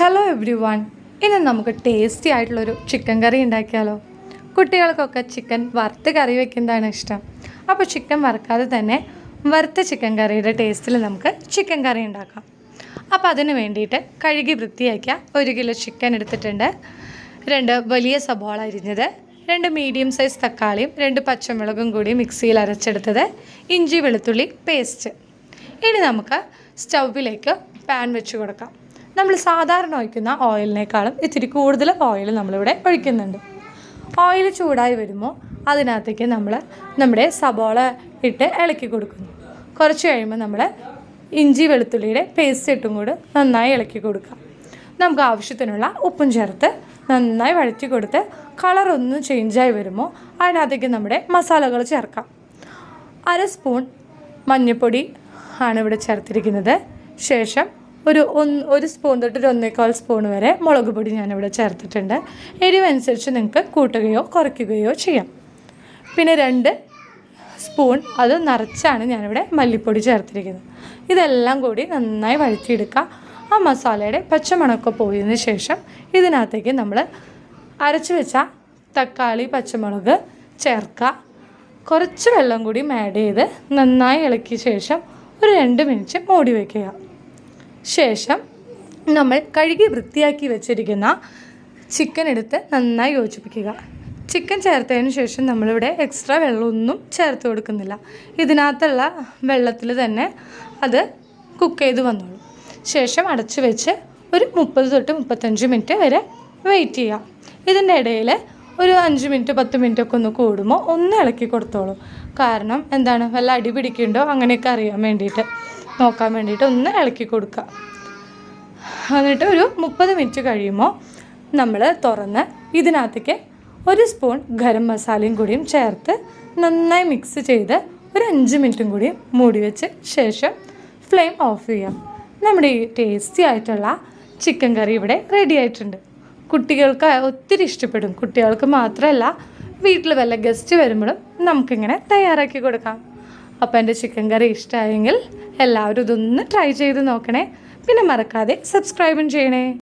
Hello every one. ഇനി നമുക്ക് tasty ആയിട്ടുള്ളൊരു ചിക്കൻ കറി ഉണ്ടാക്കിയാലോ? കുട്ടികൾക്കൊക്കെ ചിക്കൻ വറുത്ത് കറി വയ്ക്കുന്നതാണ് ഇഷ്ടം. അപ്പോൾ ചിക്കൻ വറുക്കാതെ തന്നെ വറുത്ത ചിക്കൻ കറിയുടെ ടേസ്റ്റിൽ നമുക്ക് ചിക്കൻ കറി ഉണ്ടാക്കാം. അപ്പോൾ അതിന് വേണ്ടിയിട്ട് കഴുകി വൃത്തിയാക്കിയ 1 കിലോ ചിക്കൻ എടുത്തിട്ടുണ്ട്. 2 വലിയ സബോള അരിഞ്ഞത്, 2 മീഡിയം സൈസ് തക്കാളിയും 2 പച്ചമുളകും കൂടി മിക്സിയിൽ അരച്ചെടുത്തത്, ഇഞ്ചി വെളുത്തുള്ളി പേസ്റ്റ്. ഇനി നമുക്ക് സ്റ്റൗവിലേക്ക് പാൻ വെച്ച് കൊടുക്കാം. നമ്മൾ സാധാരണ ഒഴിക്കുന്ന ഓയിലിനേക്കാളും ഇത്തിരി കൂടുതൽ ഓയിൽ നമ്മളിവിടെ ഒഴിക്കുന്നുണ്ട്. ഓയിൽ ചൂടായി വരുമ്പോൾ അതിനകത്തേക്ക് നമ്മൾ നമ്മുടെ സബോള ഇട്ട് ഇളക്കി കൊടുക്കുന്നു. കുറച്ച് കഴിയുമ്പോൾ നമ്മൾ ഇഞ്ചി വെളുത്തുള്ളിയുടെ പേസ്റ്റ് ഇട്ടും കൂടി നന്നായി ഇളക്കി കൊടുക്കുക. നമുക്ക് ആവശ്യത്തിനുള്ള ഉപ്പും ചേർത്ത് നന്നായി വഴറ്റി കൊടുത്ത് കളറൊന്ന് ചേഞ്ചായി വരുമ്പോൾ അതിനകത്തേക്ക് നമ്മുടെ മസാലകൾ ചേർക്കാം. 1/2 സ്പൂൺ മഞ്ഞൾപ്പൊടി ആണ് ഇവിടെ ചേർത്തിരിക്കുന്നത്. ശേഷം ഒരു സ്പൂൺ തൊട്ട് 1.25 സ്പൂൺ വരെ മുളക് പൊടി ഞാനിവിടെ ചേർത്തിട്ടുണ്ട്. എരിവനുസരിച്ച് നിങ്ങൾക്ക് കൂട്ടുകയോ കുറയ്ക്കുകയോ ചെയ്യാം. പിന്നെ 2 സ്പൂൺ അത് നിറച്ചാണ് ഞാനിവിടെ മല്ലിപ്പൊടി ചേർത്തിരിക്കുന്നത്. ഇതെല്ലാം കൂടി നന്നായി വഴറ്റിയെടുക്കുക. ആ മസാലയുടെ പച്ചമണമൊക്കെ പോയതിന് ശേഷം ഇതിനകത്തേക്ക് നമ്മൾ അരച്ച് വെച്ച തക്കാളി പച്ചമുളക് ചേർക്കുക. കുറച്ച് വെള്ളം കൂടി ആഡ് ചെയ്ത് നന്നായി ഇളക്കിയ ശേഷം ഒരു 2 മിനിറ്റ് മൂടി വയ്ക്കുക. ശേഷം നമ്മൾ കഴുകി വൃത്തിയാക്കി വെച്ചിരിക്കുന്ന ചിക്കൻ എടുത്ത് നന്നായി യോജിപ്പിക്കുക. ചിക്കൻ ചേർത്തതിന് ശേഷം നമ്മളിവിടെ എക്സ്ട്രാ വെള്ളമൊന്നും ചേർത്ത് കൊടുക്കുന്നില്ല. ഇതിനകത്തുള്ള വെള്ളത്തിൽ തന്നെ അത് കുക്ക് ചെയ്ത് വന്നോളൂ. ശേഷം അടച്ച് വെച്ച് ഒരു 30 തൊട്ട് 35 മിനിറ്റ് വരെ വെയിറ്റ് ചെയ്യുക. ഇതിൻ്റെ ഇടയിൽ ഒരു 5 മിനിറ്റ് 10 മിനിറ്റ് ഒക്കെ ഒന്ന് കൂടുമ്പോൾ ഒന്ന് ഇളക്കി കൊടുത്തോളൂ. കാരണം എന്താണ്, വല്ല അടി പിടിക്കുന്നുണ്ടോ അങ്ങനെയൊക്കെ അറിയാൻ വേണ്ടിയിട്ട് നോക്കാൻ വേണ്ടിയിട്ട് ഒന്ന് ഇളക്കി കൊടുക്കുക. എന്നിട്ട് ഒരു 30 മിനിറ്റ് കഴിയുമ്പോൾ നമ്മൾ തുറന്ന് ഇതിനകത്തേക്ക് 1 സ്പൂൺ ഗരം മസാലയും കൂടിയും ചേർത്ത് നന്നായി മിക്സ് ചെയ്ത് ഒരു 5 മിനിറ്റും കൂടി മൂടി വെച്ച് ശേഷം ഫ്ലെയിം ഓഫ് ചെയ്യാം. നമ്മുടെ ഈ ടേസ്റ്റി ആയിട്ടുള്ള ചിക്കൻ കറി ഇവിടെ റെഡി ആയിട്ടുണ്ട്. കുട്ടികൾക്ക് ഒത്തിരി ഇഷ്ടപ്പെടും. കുട്ടികൾക്ക് മാത്രമല്ല, വീട്ടിൽ വല്ല ഗസ്റ്റ് വരുമ്പോഴും നമുക്കിങ്ങനെ തയ്യാറാക്കി കൊടുക്കാം. അപ്പോൾ എൻ്റെ ചിക്കൻ കറി ഇഷ്ടമായെങ്കിൽ എല്ലാവരും ഇതൊന്ന് ട്രൈ ചെയ്ത് നോക്കണേ. പിന്നെ മറക്കാതെ സബ്സ്ക്രൈബും ചെയ്യണേ.